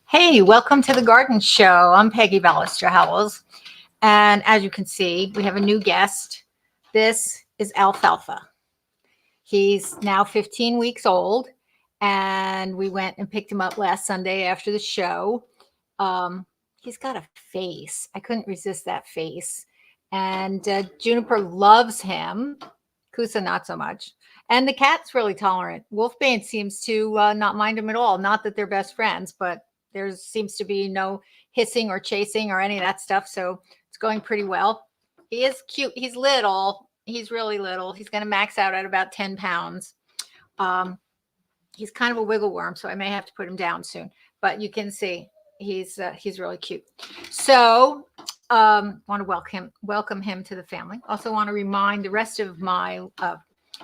Hey, welcome to the Garden Show. I'm Peggy Ballister Howells. And as you can see, we have a new guest. This is Alfalfa. He's now 15 weeks old, and we went and picked him up last Sunday after the show. He's got a face. I couldn't resist that face. And Juniper loves him. Kusa, not so much. And the cat's really tolerant. Wolfbane seems to not mind him at all. Not that they're best friends, but there seems to be no hissing or chasing or any of that stuff. So it's going pretty well. He is cute. He's little. He's really little. He's going to max out at about 10 pounds. He's kind of a wiggle worm, so I may have to put him down soon. But you can see he's really cute. So want to welcome him to the family. Also want to remind the rest of my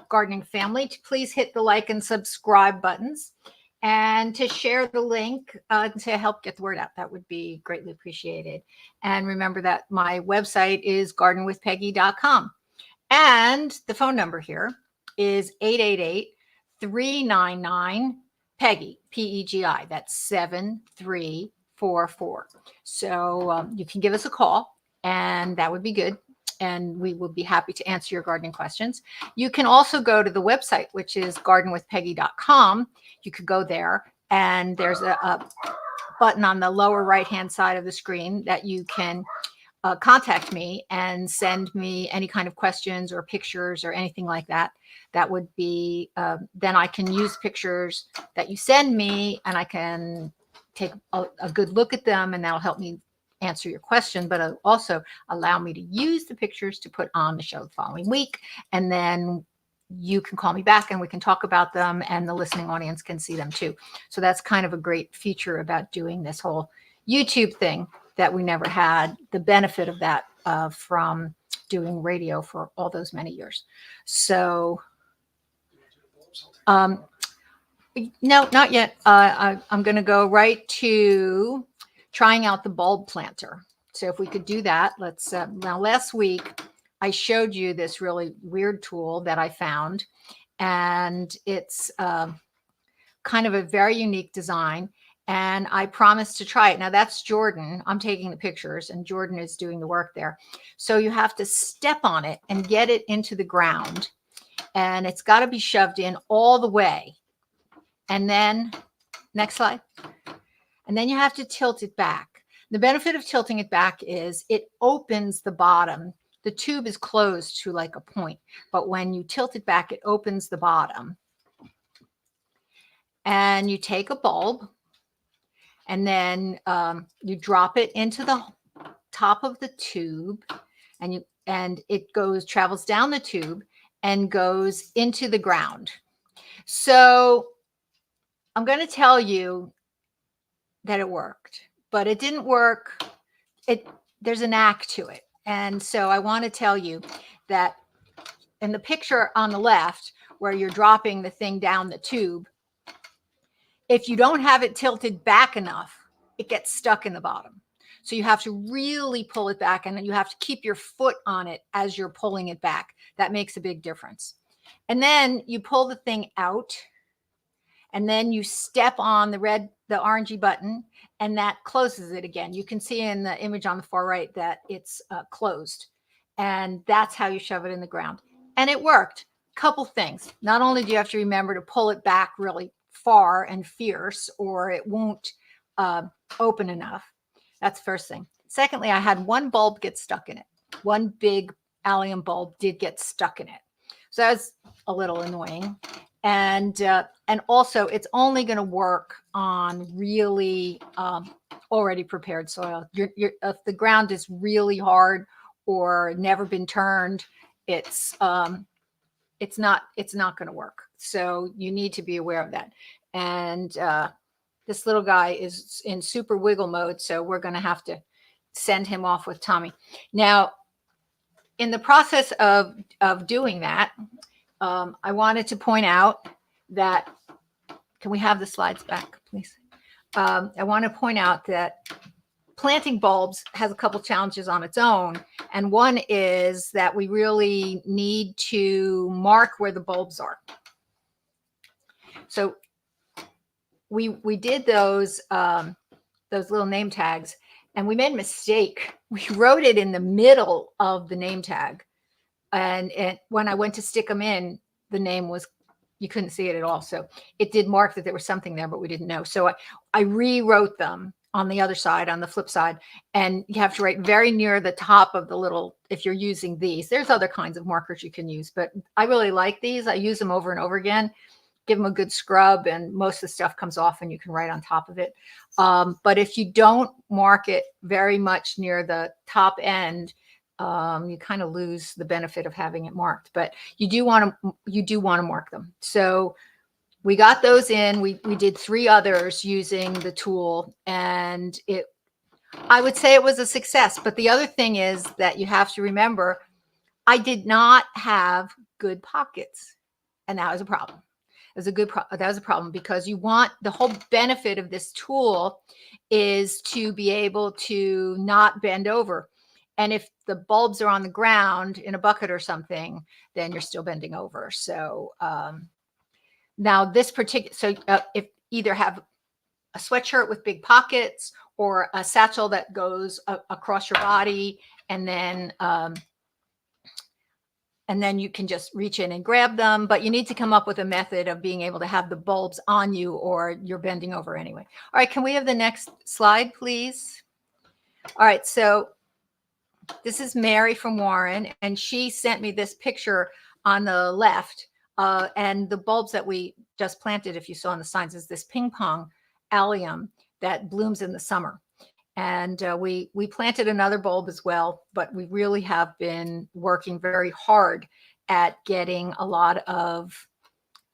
gardening family to please hit the like and subscribe buttons, and to share the link to help get the word out. That would be greatly appreciated. And remember that my website is gardenwithpeggy.com. And the phone number here is 888-399-PEGGY, P-E-G-I. That's 7344. So you can give us a call, and that would be good. And we will be happy to answer your gardening questions. You can also go to the website, which is gardenwithpeggy.com. You could go there, and there's a button on the lower right-hand side of the screen that you can contact me and send me any kind of questions or pictures or anything like that. That would be, then I can use pictures that you send me, and I can take a good look at them, and that'll help me answer your question, but also allow me to use the pictures to put on the show the following week. And then you can call me back and we can talk about them, and the listening audience can see them too. So that's kind of a great feature about doing this whole YouTube thing that we never had the benefit of that from doing radio for all those many years. So no, not yet. I'm going to go right to trying out the bulb planter. So if we could do that, let's, now last week I showed you this really weird tool that I found, and it's kind of a very unique design, and I promised to try it. Now that's Jordan. I'm taking the pictures, and Jordan is doing the work there. So you have to step on it and get it into the ground, and it's got to be shoved in all the way. And then, next slide. And then you have to tilt it back. The benefit of tilting it back is it opens the bottom. The tube is closed to like a point, but when you tilt it back, it opens the bottom. And you take a bulb, and then you drop it into the top of the tube, and it travels down the tube and goes into the ground. So I'm going to tell you that it worked, but it didn't work. There's a knack to it. And so I want to tell you that in the picture on the left, where you're dropping the thing down the tube, if you don't have it tilted back enough, it gets stuck in the bottom. So you have to really pull it back, and then you have to keep your foot on it as you're pulling it back. That makes a big difference. And then you pull the thing out, and then you step on the orangey button, and that closes it again. You can see in the image on the far right that it's closed, and that's how you shove it in the ground. And it worked. Couple things. Not only do you have to remember to pull it back really far and fierce, or it won't open enough. That's the first thing. Secondly, I had one bulb get stuck in it. One big allium bulb did get stuck in it. So that was a little annoying. And also, it's only going to work on really already prepared soil. If the ground is really hard or never been turned, it's not going to work. So you need to be aware of that. And this little guy is in super wiggle mode, so we're going to have to send him off with Tommy. Now, in the process of doing that, I wanted to point out that, can we have the slides back, please? I want to point out that planting bulbs has a couple challenges on its own. And one is that we really need to mark where the bulbs are. So we did those little name tags, and we made a mistake. We wrote it in the middle of the name tag. And when I went to stick them in, the name was, you couldn't see it at all. So it did mark that there was something there, but we didn't know. So I rewrote them on the other side, on the flip side. And you have to write very near the top of the little, if you're using these. There's other kinds of markers you can use, but I really like these. I use them over and over again. Give them a good scrub, and most of the stuff comes off and you can write on top of it. But if you don't mark it very much near the top end, you kind of lose the benefit of having it marked. But you do want to mark them. So we got those in. We did 3 others using the tool, and I would say it was a success. But the other thing is that you have to remember, I did not have good pockets, and that was a problem. That was a problem, because you want, the whole benefit of this tool is to be able to not bend over. And if the bulbs are on the ground in a bucket or something, then you're still bending over. So now this particular, so if either have a sweatshirt with big pockets or a satchel that goes across your body, and then you can just reach in and grab them, but you need to come up with a method of being able to have the bulbs on you, or you're bending over anyway. All right, can we have the next slide, please? All right, so this is Mary from Warren, and she sent me this picture on the left, and the bulbs that we just planted, if you saw on the signs, is this ping pong allium that blooms in the summer. And we planted another bulb as well, but we really have been working very hard at getting a lot of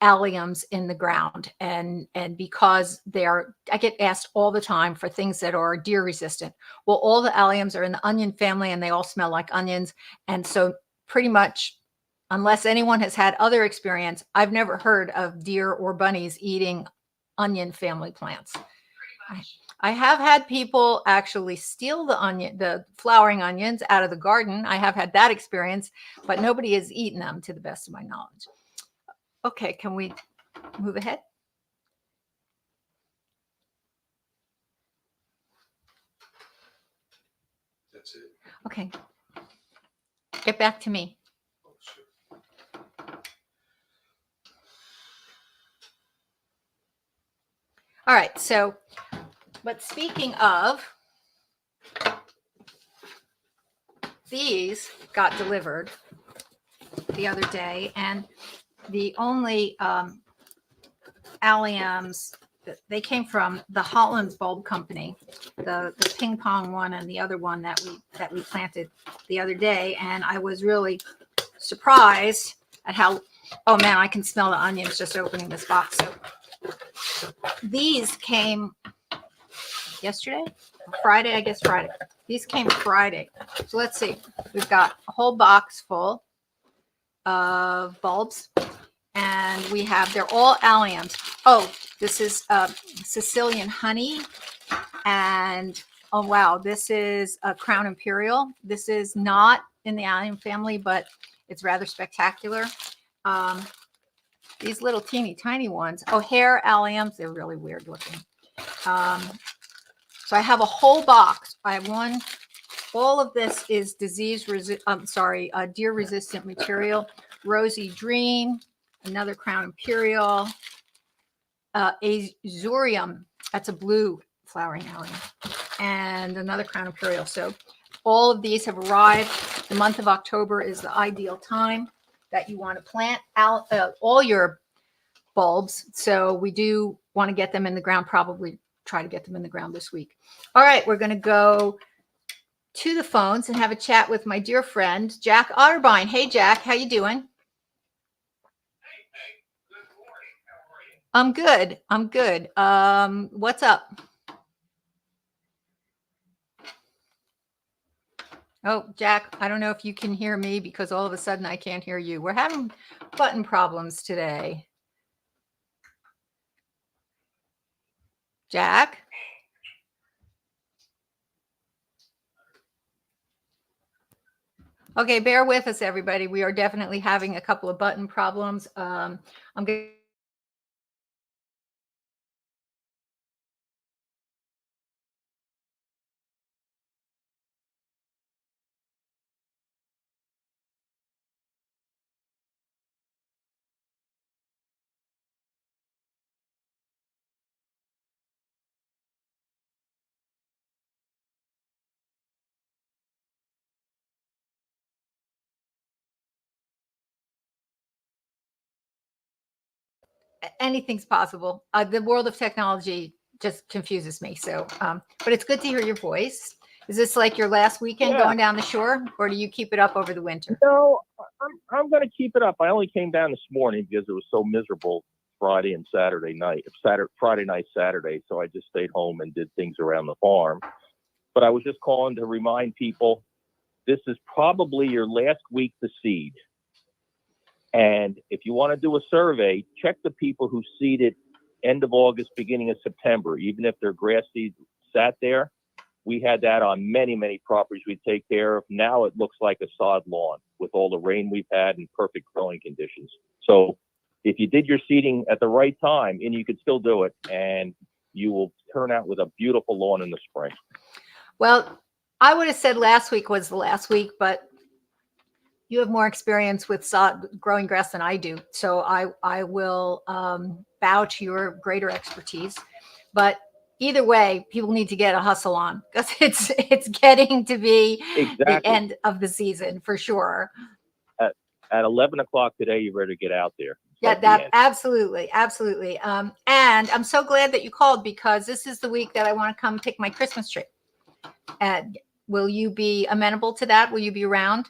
alliums in the ground. And because I get asked all the time for things that are deer resistant. Well, all the alliums are in the onion family, and they all smell like onions. And so pretty much, unless anyone has had other experience, I've never heard of deer or bunnies eating onion family plants. I have had people actually steal the flowering onions out of the garden. I have had that experience, but nobody has eaten them, to the best of my knowledge. Okay, can we move ahead? That's it. Okay. Get back to me. Oh, sure. All right, so, but speaking of, these got delivered the other day, and the only alliums, they came from the Holland's Bulb Company, the ping pong one, and the other one that we planted the other day. And I was really surprised at how, oh man, I can smell the onions just opening this box. So these came yesterday, Friday, I guess Friday. These came Friday. So let's see. We've got a whole box full of bulbs, and they're all alliums. Oh, this is Sicilian honey, and oh wow, this is a Crown Imperial. This is not in the allium family, but it's rather spectacular. These little teeny tiny ones, hair alliums, they're really weird looking. So I have a whole box. I have one. All of this is deer resistant material. Rosy Dream, another Crown Imperial, Azurium, that's a blue flowering allium, and another Crown Imperial. So all of these have arrived. The month of October is the ideal time that you want to plant out all your bulbs. So we do want to get them in the ground, probably try to get them in the ground this week. All right, we're going to go to the phones and have a chat with my dear friend, Jack Otterbein. Hey, Jack, how you doing? I'm good. I'm good. What's up? Oh, Jack, I don't know if you can hear me because all of a sudden I can't hear you. We're having button problems today. Jack? Okay, bear with us, everybody. We are definitely having a couple of button problems. I'm going anything's possible. The world of technology just confuses me. So, but it's good to hear your voice. Is this like your last weekend Yeah. going down the shore, or do you keep it up over the winter? No, I'm going to keep it up. I only came down this morning because it was so miserable Friday and Saturday night. Friday night, Saturday. So I just stayed home and did things around the farm. But I was just calling to remind people this is probably your last week to seed. And if you want to do a survey, check the people who seeded end of August, beginning of September, even if their grass seed sat there. We had that on many, many properties we take care of. Now it looks like a sod lawn with all the rain we've had and perfect growing conditions. So if you did your seeding at the right time, and you could still do it, and you will turn out with a beautiful lawn in the spring. Well, I would have said last week was the last week, but you have more experience with growing grass than I do. So I will bow to your greater expertise. But either way, people need to get a hustle on because it's getting to be the end of the season for sure. At 11 o'clock today, you're ready to get out there. Yeah, that absolutely. And I'm so glad that you called because this is the week that I want to come pick my Christmas tree. And will you be amenable to that? Will you be around?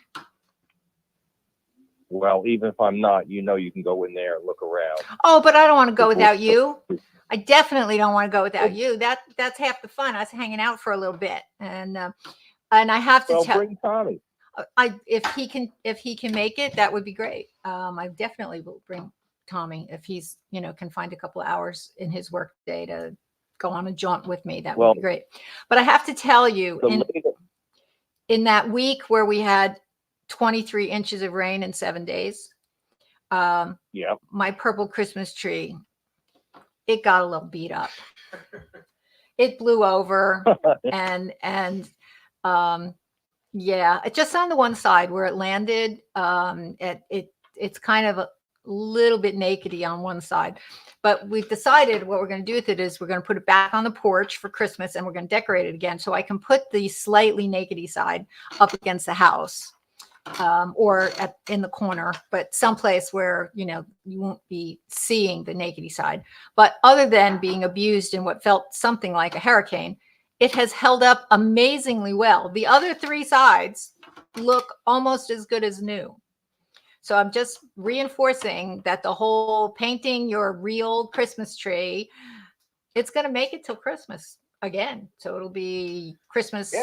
Well, even if I'm not, you can go in there and look around. Oh, but I don't want to go without you. I definitely don't want to go without you. That's half the fun. Us hanging out for a little bit, and I have to tell. Bring Tommy. If he can make it, that would be great. I definitely will bring Tommy if he's can find a couple of hours in his work day to go on a jaunt with me. That would be great. But I have to tell you, in that week where we had 23 inches of rain in 7 days, my purple Christmas tree, it got a little beat up. It blew over and it's just on the one side where it landed. It's kind of a little bit nakedy on one side, but we've decided what we're going to do with it is we're going to put it back on the porch for Christmas and we're going to decorate it again. So I can put the slightly nakedy side up against the house. Or in the corner, but someplace where, you won't be seeing the nakedy side. But other than being abused in what felt something like a hurricane, it has held up amazingly well. The other three sides look almost as good as new. So I'm just reinforcing that the whole painting your real Christmas tree, it's going to make it till Christmas again. So it'll be Christmas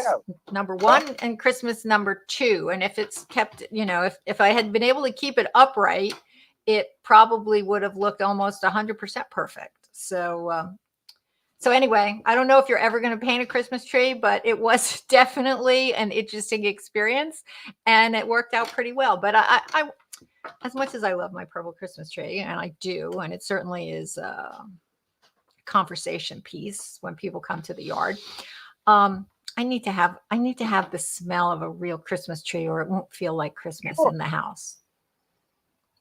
number 1 and Christmas number 2. And if it's kept, if I had been able to keep it upright, it probably would have looked almost 100% perfect. So anyway, I don't know if you're ever going to paint a Christmas tree, but it was definitely an interesting experience and it worked out pretty well. But I as much as I love my purple Christmas tree, and I do, and it certainly is conversation piece when people come to the yard. I need to have the smell of a real Christmas tree or it won't feel like Christmas in the house.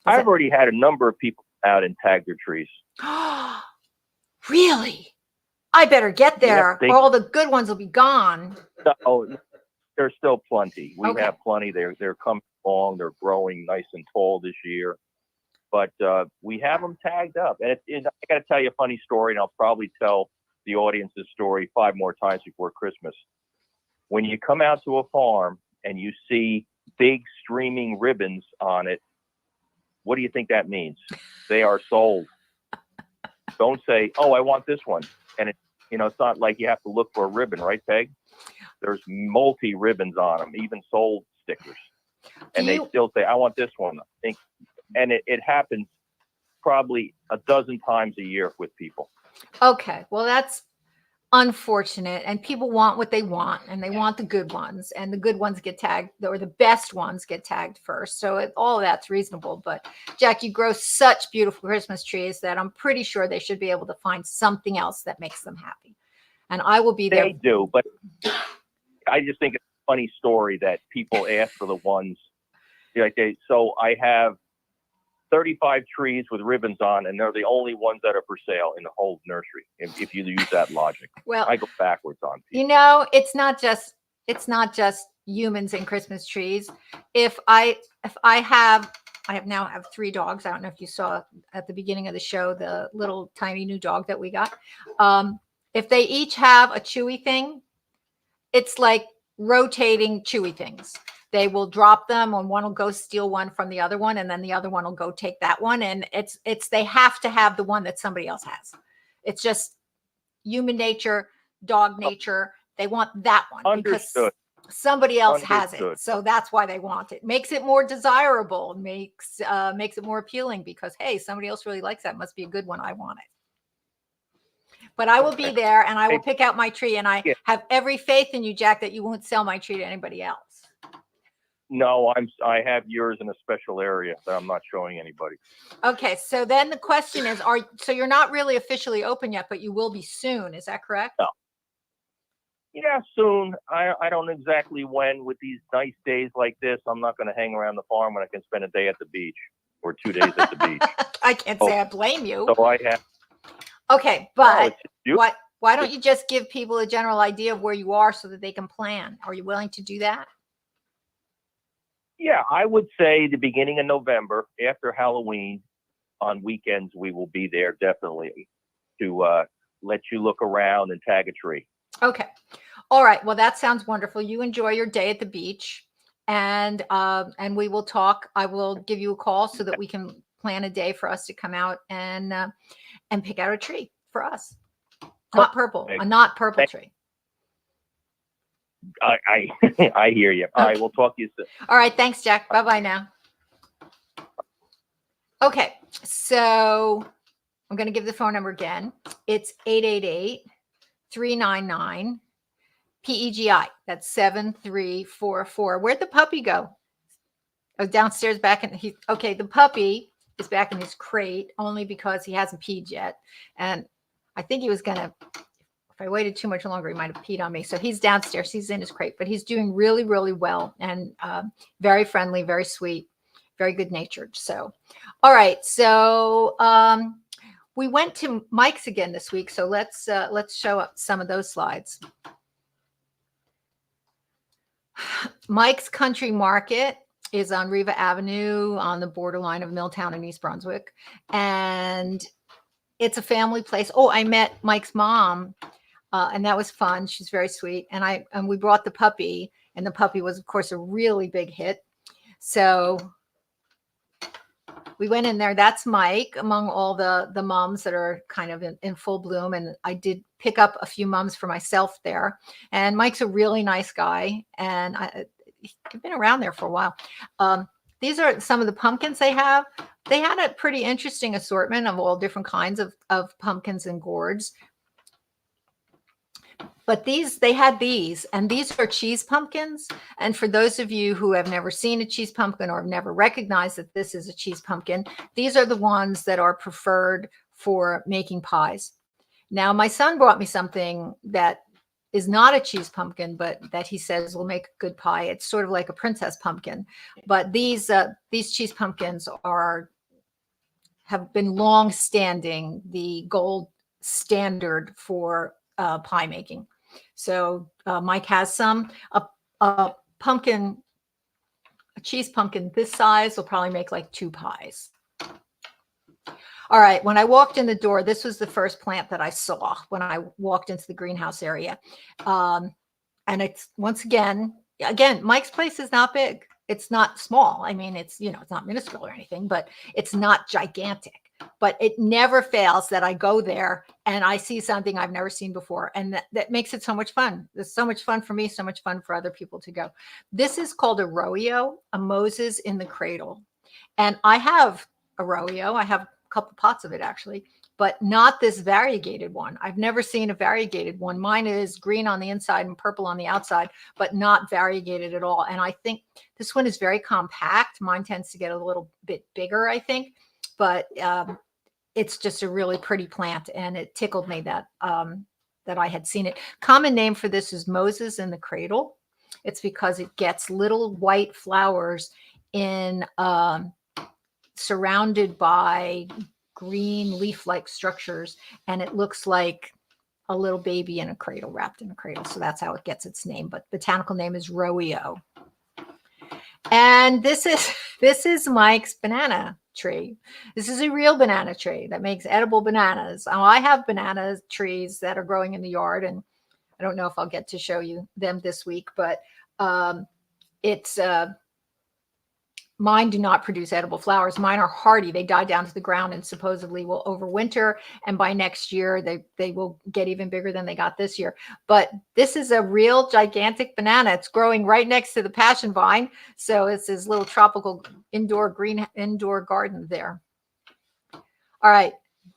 I've already had a number of people out and tag their trees. Really? I better get there or all the good ones will be gone. Oh, there's still plenty. We have plenty. They're coming along. They're growing nice and tall this year. But we have them tagged up. And I got to tell you a funny story, and I'll probably tell the audience this story 5 more times before Christmas. When you come out to a farm and you see big streaming ribbons on it, what do you think that means? They are sold. Don't say, "Oh, I want this one." And it's not like you have to look for a ribbon, right, Peg? There's multi ribbons on them, even sold stickers, and they still say, "I want this one." And it happens probably a dozen times a year with people. Okay, well, that's unfortunate, and people want what they want, and they want the good ones, and the good ones get tagged, or the best ones get tagged first. So all of that's reasonable. But Jack, you grow such beautiful Christmas trees that I'm pretty sure they should be able to find something else that makes them happy. And I will be there. They do, but I just think it's a funny story that people ask for the ones so I have 35 trees with ribbons on, and they're the only ones that are for sale in the whole nursery. If you use that logic, well, I go backwards on people. It's not just humans and Christmas trees. I now have 3 dogs. I don't know if you saw at the beginning of the show the little tiny new dog that we got. If they each have a chewy thing, it's like rotating chewy things. They will drop them, and one will go steal one from the other one, and then the other one will go take that one. And they have to have the one that somebody else has. It's just human nature, dog nature. They want that one because somebody else has it. So that's why they want it. Makes it more desirable, makes it more appealing because, hey, somebody else really likes that. Must be a good one. I want it. But I will be there, and I will pick out my tree, and I have every faith in you, Jack, that you won't sell my tree to anybody else. No, I have yours in a special area that I'm not showing anybody. Okay, so then the question is, so you're not really officially open yet, but you will be soon. Is that correct? No. Yeah, soon. I don't know exactly when. With these nice days like this, I'm not going to hang around the farm when I can spend a day at the beach or 2 days at the beach. I can't say I blame you. So I have. Okay, but why don't you just give people a general idea of where you are so that they can plan? Are you willing to do that? Yeah, I would say the beginning of November, after Halloween, on weekends, we will be there definitely to let you look around and tag a tree. Okay. All right. Well, that sounds wonderful. You enjoy your day at the beach, and we will talk. I will give you a call so that we can plan a day for us to come out and pick out a tree for us. Not purple, a not purple tree. I hear you. All right, we'll talk to you soon. All right, thanks, Jack. Bye-bye now. Okay, so I'm going to give the phone number again. It's 888-399-PEGI. That's 7344. Where'd the puppy go? Oh, downstairs back in the puppy is back in his crate only because he hasn't peed yet. And I think he was going to, if I waited too much longer, he might have peed on me. So he's downstairs. He's in his crate, but he's doing really, really well and very friendly, very sweet, very good natured. So, all right. So we went to Mike's again this week. So let's show up some of those slides. Mike's Country Market is on Riva Avenue on the borderline of Milltown and East Brunswick. And it's a family place. Oh, I met Mike's mom, and that was fun. She's very sweet. And we brought the puppy, and the puppy was, of course, a really big hit. So we went in there. That's Mike among all the moms that are kind of in full bloom. And I did pick up a few moms for myself there. And Mike's a really nice guy. And he's been around there for a while. These are some of the pumpkins they have. They had a pretty interesting assortment of all different kinds of pumpkins and gourds. But they had these, and these are cheese pumpkins. And for those of you who have never seen a cheese pumpkin or have never recognized that this is a cheese pumpkin, these are the ones that are preferred for making pies. Now, my son brought me something that is not a cheese pumpkin, but that he says will make a good pie. It's sort of like a princess pumpkin. But these cheese pumpkins have been long standing the gold standard for pie making. So Mike has some. A cheese pumpkin this size will probably make like 2 pies. All right, when I walked in the door, this was the first plant that I saw when I walked into the greenhouse area. And it's, once again, Mike's place is not big. It's not small. I mean, it's not minuscule or anything, but it's not gigantic. but it never fails that I go there and I see something I've never seen before. And that makes it so much fun. It's so much fun for me, so much fun for other people to go. This is called a roeo, a Moses in the cradle. And I have a roeo. I have a couple pots of it actually, but not this variegated one. I've never seen a variegated one. Mine is green on the inside and purple on the outside, but not variegated at all. And I think this one is very compact. Mine tends to get a little bit bigger, I think, but it's just a really pretty plant, and it tickled me that that I had seen it. Common name for this is Moses in the cradle. It's because it gets little white flowers in surrounded by green leaf-like structures, and it looks like a little baby in a cradle, wrapped in a cradle. So that's how it gets its name. But botanical name is roeo. And this is Mike's banana tree. This is a real banana tree that makes edible bananas. I have banana trees that are growing in the yard, and I don't know if I'll get to show you them this week, but it's mine do not produce edible flowers. Mine are hardy. They die down to the ground and supposedly will overwinter. And by next year, they will get even bigger than they got this year. But this is a real gigantic banana. It's growing right next to the passion vine. So it's this little tropical indoor garden there. All right.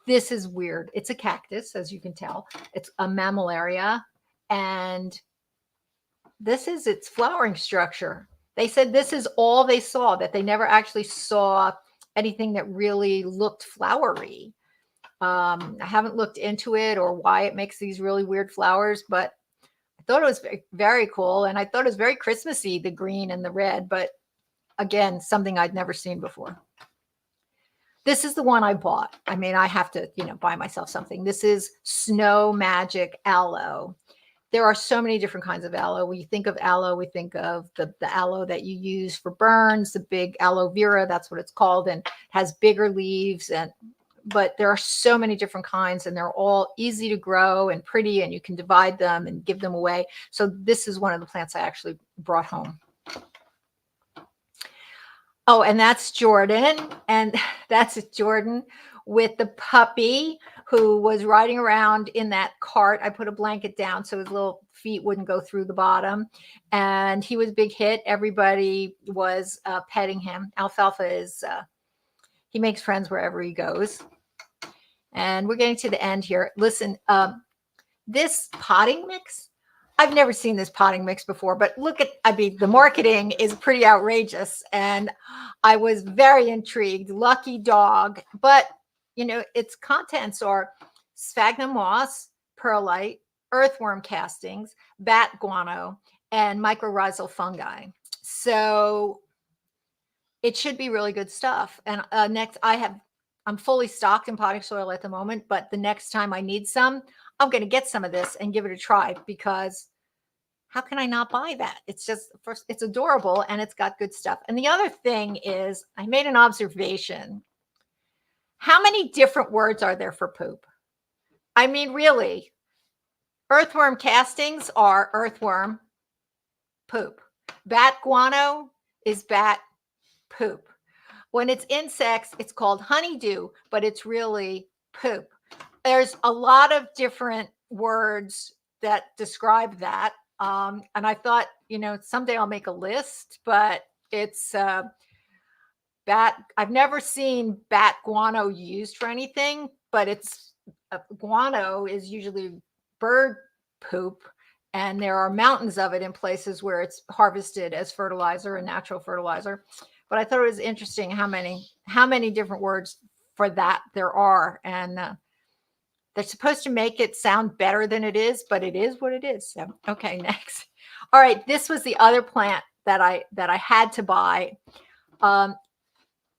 This is weird. It's a cactus, as you can tell. It's a mammillaria. And this is its flowering structure. They said this is all they saw, that they never actually saw anything that really looked flowery. I haven't looked into it or why it makes these really weird flowers, but I thought it was very, very cool. And I thought it was very Christmassy, the green and the red, but again, something I'd never seen before. This is the one I bought. I mean, I have to, buy myself something. This is Snow Magic Aloe. There are so many different kinds of aloe. When you think of aloe, we think of the aloe that you use for burns, the big aloe vera, that's what it's called, and has bigger leaves. But there are so many different kinds, and they're all easy to grow and pretty, and you can divide them and give them away. So this is one of the plants I actually brought home. Oh, and that's Jordan, and that's Jordan with the puppy who was riding around in that cart. I put a blanket down so his little feet wouldn't go through the bottom. And he was a big hit. Everybody was petting him. Alfalfa is, he makes friends wherever he goes. And we're getting to the end here. Listen, this potting mix, I've never seen this potting mix before, but the marketing is pretty outrageous. And I was very intrigued. Lucky dog. But its contents are sphagnum moss, perlite, earthworm castings, bat guano, and mycorrhizal fungi. So it should be really good stuff. And next, I'm fully stocked in potting soil at the moment, but the next time I need some, I'm going to get some of this and give it a try, because how can I not buy that? It's just, first, it's adorable and it's got good stuff. And the other thing is, I made an observation. How many different words are there for poop? I mean, really, earthworm castings are earthworm poop. Bat guano is bat poop. When it's insects, it's called honeydew, but it's really poop. There's a lot of different words that describe that. And I thought, someday I'll make a list, but it's I've never seen bat guano used for anything, but guano is usually bird poop, and there are mountains of it in places where it's harvested as fertilizer and natural fertilizer. But I thought it was interesting how many different words for that there are, and they're supposed to make it sound better than it is, but it is what it is. So, okay, next. All right, this was the other plant that I had to buy.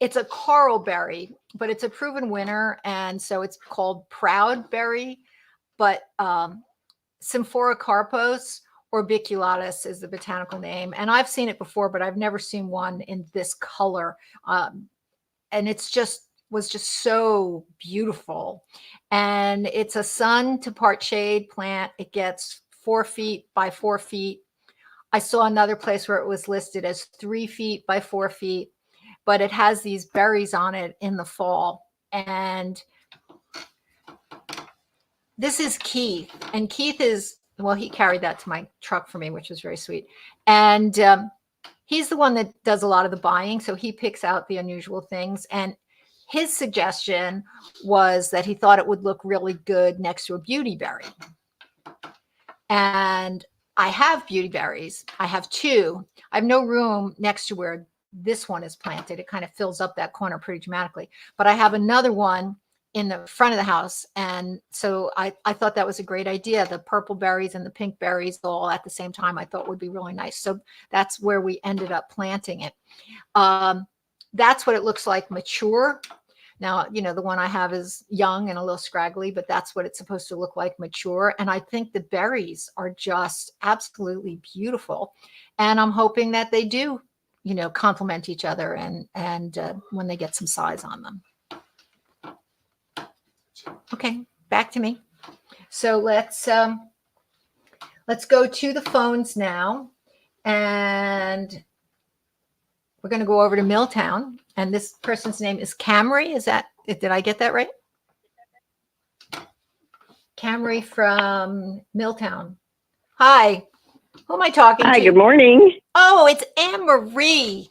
It's a coral berry, but it's a proven winner, and so it's called proud berry. But Symphora carpos orbiculatus is the botanical name, and I've seen it before, but I've never seen one in this color. And was just so beautiful. And it's a sun to part shade plant. It gets 4 feet by 4 feet. I saw another place where it was listed as 3 feet by 4 feet, but it has these berries on it in the fall. And this is Keith. And Keith is, well, he carried that to my truck for me, which was very sweet. And he's the one that does a lot of the buying. So he picks out the unusual things. And his suggestion was that he thought it would look really good next to a beauty berry. And I have beauty berries. I have two. I have no room next to where this one is planted. It kind of fills up that corner pretty dramatically. But I have another one in the front of the house. And so I thought that was a great idea. The purple berries and the pink berries all at the same time, I thought would be really nice. So that's where we ended up planting it. That's what it looks like mature. Now, you know, the one I have is young and a little scraggly, but that's what it's supposed to look like mature. And I think the berries are just absolutely beautiful. And I'm hoping that they do, you know, complement each other and when they get some size on them. Okay, back to me. So let's go to the phones now, and we're going to go over to Milltown, and this person's name is Camry. Did I get that right? Camry from Milltown. Hi, who am I talking to? Hi, good morning. Oh, it's Anne Marie.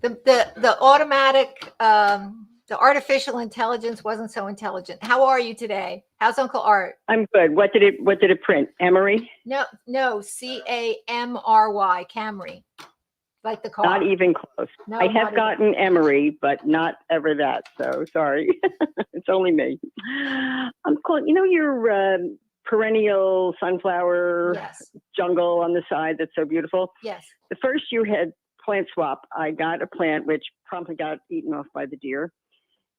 The automatic, the artificial intelligence wasn't so intelligent. How are you today? How's Uncle Art? I'm good. What did it print? Emery? No, Camry, Camry, like the car. Not even close. No, I not have even. gotten Emery, but not ever that. So sorry. It's only me. I'm calling, you know, your perennial sunflower Yes, jungle on the side that's so beautiful. yes. The first year had plant swap. I got a plant which promptly got eaten off by the deer.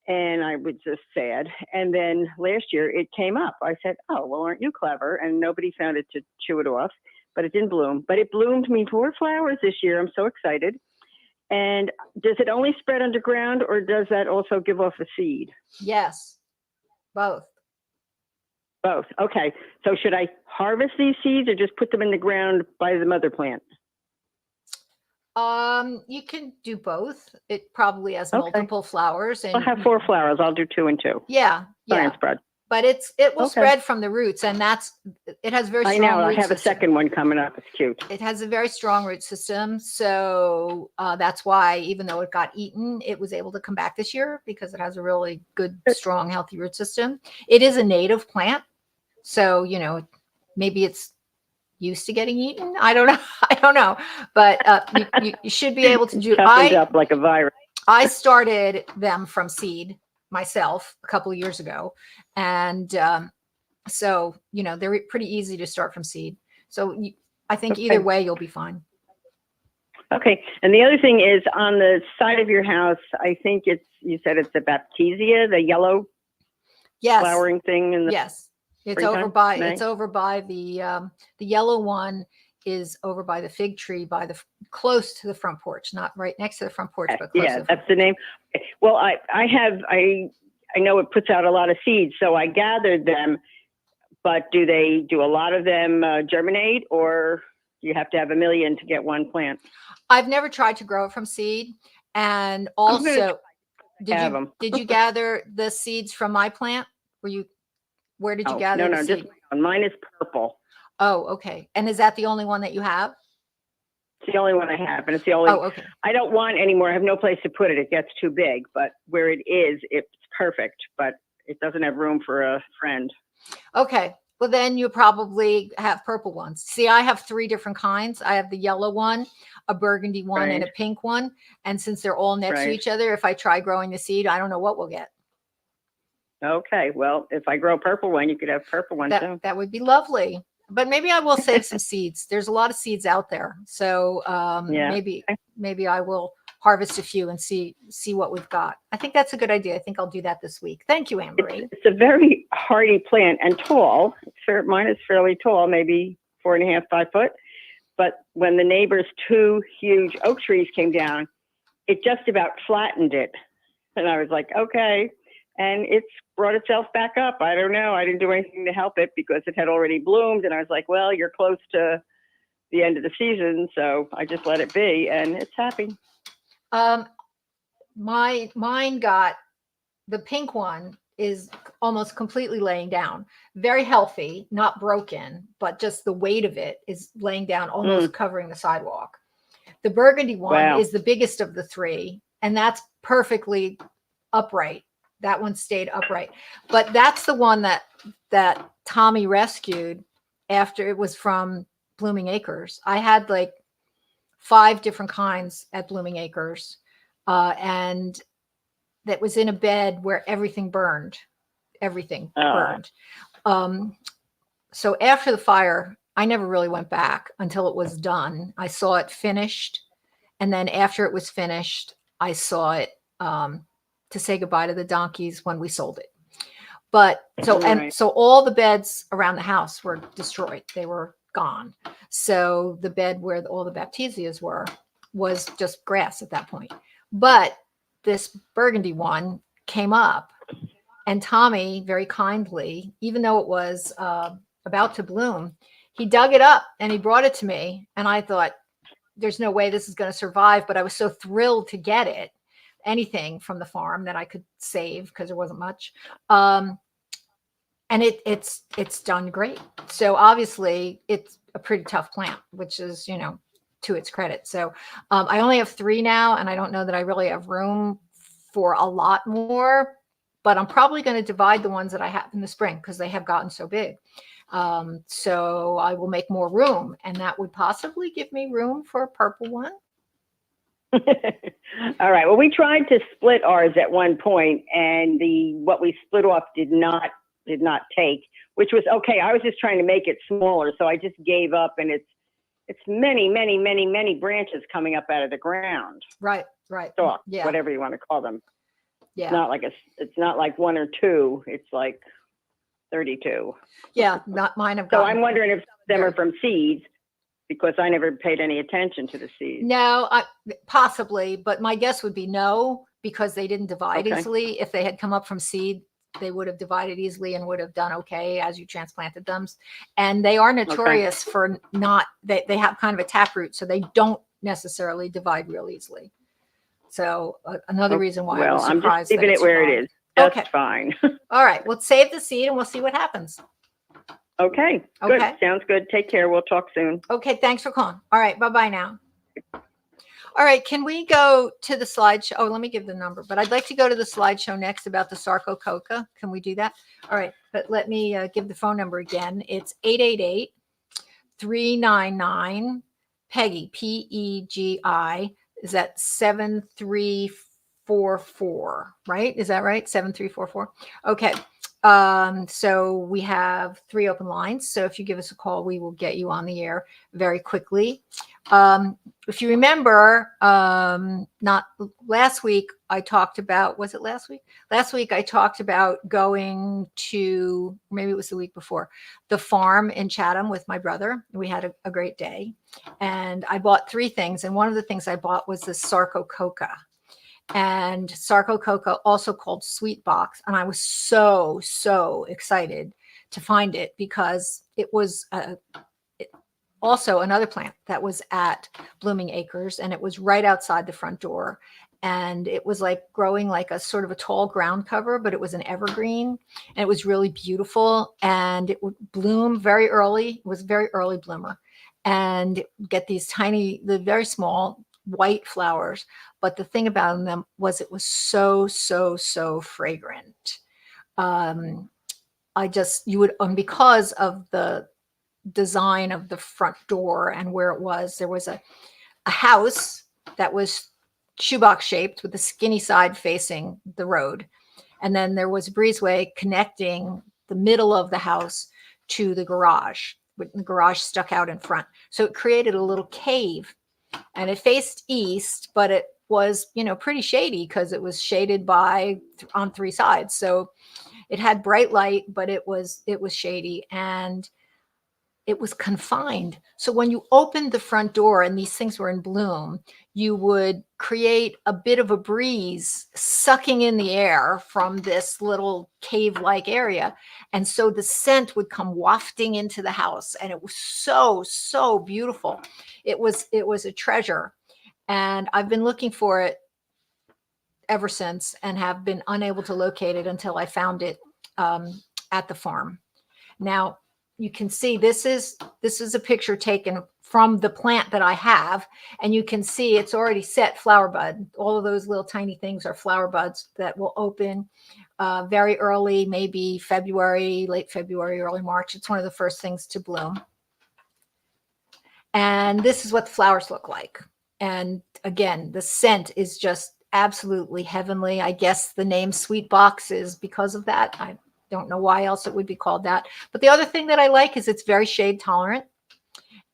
And I was just sad. And then last year it came up. I said, oh, well, aren't you clever? And nobody found it to chew it off, but it didn't bloom. But it bloomed me 4 flowers this year. I'm so excited. And does it only spread underground, or does that also give off a seed? Yes, both. Both. Okay. So should I harvest these seeds or just put them in the ground by the mother plant? You can do both. It probably has Okay. multiple flowers, and I'll have 4 flowers. I'll do 2 and 2. yeah, Science yeah. spread. But it will Okay. spread from the roots, and it has very I strong know. I root have a system. second one coming up. It's cute. It has a very strong root system, so that's why even though it got eaten, it was able to come back this year because it has a really good, strong, healthy root system. It is a native plant, so you know maybe it's used to getting eaten. I don't know. I don't know, but you should be able to do. Toughened up like a virus. I started them from seed myself a couple of years ago, and so you know they're pretty easy to start from seed. So I think Okay. either way you'll be fine. Okay. And the other thing is on the side of your house, I think you said it's the baptisia, the yellow Yes, flowering thing in the yes. It's springtime? over by May? it's over by the yellow one is over by the fig tree close to the front porch, not right next to the front porch, but close. Yeah, to the that's the name. Well, I know it puts out a lot of seeds, so I gathered them, but do a lot of them germinate, or you have to have a million to get one plant? I've never tried to grow it from seed, and I'm gonna also have 'em. did you gather the seeds from my plant? Where did you gather No, the just seed? mine is purple. Oh, okay. And is that the only one that you have? It's the only one I have, and it's the only. Oh, okay. I don't want any more. I have no place to put it. It gets too big, but where it is, it's perfect, but it doesn't have room for a friend. Okay. Well, then you probably have purple ones. See, I have 3 different kinds. I have the yellow one, a burgundy one, and a Right. pink one. And since they're all next to Right. each other, if I try growing the seed, I don't know what we'll get. Okay, well, if I grow a purple one, you could have purple one too. That would be lovely. But maybe I will save some seeds. There's a lot of seeds out there. So Yeah. maybe I will harvest a few and see what we've got. I think that's a good idea. I think I'll do that this week. Thank you, Anne Marie. It's a very hardy plant and tall. Mine is fairly tall, maybe 4.5, 5 foot. But when the neighbor's 2 huge oak trees came down, it just about flattened it. And I was like, okay. And it's brought itself back up. I don't know. I didn't do anything to help it because it had already bloomed. And I was like, well, you're close to the end of the season. So I just let it be, and it's happy. Mine got the pink one is almost completely laying down, very healthy, not broken, but just the weight of it is laying down, almost covering the sidewalk. The burgundy one Wow. is the biggest of the three, and that's perfectly upright. That one stayed upright, but that's the one that Tommy rescued after it was from Blooming Acres. I had like 5 different kinds at Blooming Acres, and that was in a bed where everything burned. Everything burned. So after the fire, I never really went back until it was done. I saw it finished, and then after it was finished, I saw it to say goodbye to the donkeys when we sold it. But so all the beds around the house were destroyed. They were gone. So the bed where all the baptisias were was just grass at that point. But this burgundy one came up, and Tommy very kindly, even though it was about to bloom, he dug it up and he brought it to me. And I thought, there's no way this is going to survive. But I was so thrilled to get it, anything from the farm that I could save, because there wasn't much. And it's done great. So obviously it's a pretty tough plant, which is, to its credit. So I only have 3 now, and I don't know that I really have room for a lot more, but I'm probably going to divide the ones that I have in the spring because they have gotten so big. So I will make more room, and that would possibly give me room for a purple one. All right. Well, we tried to split ours at one point, and what we split off did not take, which was okay. I was just trying to make it smaller, so I just gave up, and it's many, many, many, many branches coming up out of the ground. Right. Stalks, Yeah. whatever you want to call them. Yeah. It's not like 1 or 2. It's like 32. Yeah. Not mine have So gotten. I'm wondering if some of them are from seeds, because I never paid any attention to the seeds. No, possibly, but my guess would be no, because they didn't divide easily. If they had come up from seed, they would have divided easily and would have done okay as you transplanted them. And they are notorious for not, they have kind of a taproot, so they don't necessarily divide real easily. So another reason why I was surprised. I'm just leaving it where it is. That's fine. All right. Well, save the seed and we'll see what happens. Okay. Good. Sounds good. Take care. We'll talk soon. Okay. Thanks for calling. All right. Bye-bye now. All right. Can we go to the slideshow? Oh, let me give the number, but I'd like to go to the slideshow next about the Sarcococa. Can we do that? All right. But let me give the phone number again. It's 888-399 Pegi, Pegi. Is that 7344, right? Is that right? 7344. Okay. So we have 3 open lines. So if you give us a call, we will get you on the air very quickly. If you remember, not last week, I talked about, was it last week? Last week, I talked about going to, maybe it was the week before, the farm in Chatham with my brother. We had a great day, and I bought 3 things. And one of the things I bought was the Sarcococa. And Sarcococa, also called Sweet Box. And I was so excited to find it, because it was also another plant that was at Blooming Acres, and it was right outside the front door. And it was like growing like a sort of a tall ground cover, but it was an evergreen, and it was really beautiful, and it would bloom very early. It was a very early bloomer, and get these the very small white flowers. But the thing about them was it was so fragrant. You would, because of the design of the front door and where it was, there was a house that was shoebox shaped with a skinny side facing the road. And then there was a breezeway connecting the middle of the house to the garage, with the garage stuck out in front. So it created a little cave, and it faced east, but it was, pretty shady, because it was shaded on 3 sides. So it had bright light, but it was shady, and it was confined. So when you opened the front door and these things were in bloom, you would create a bit of a breeze sucking in the air from this little cave-like area. And so the scent would come wafting into the house. And it was so beautiful. It was a treasure. And I've been looking for it ever since and have been unable to locate it until I found it at the farm. Now you can see this is a picture taken from the plant that I have, and you can see it's already set flower bud. All of those little tiny things are flower buds that will open very early, maybe February, late February, early March. It's one of the first things to bloom. And this is what the flowers look like. And again, the scent is just absolutely heavenly. I guess the name Sweet Box is because of that. I don't know why else it would be called that. But the other thing that I like is it's very shade tolerant.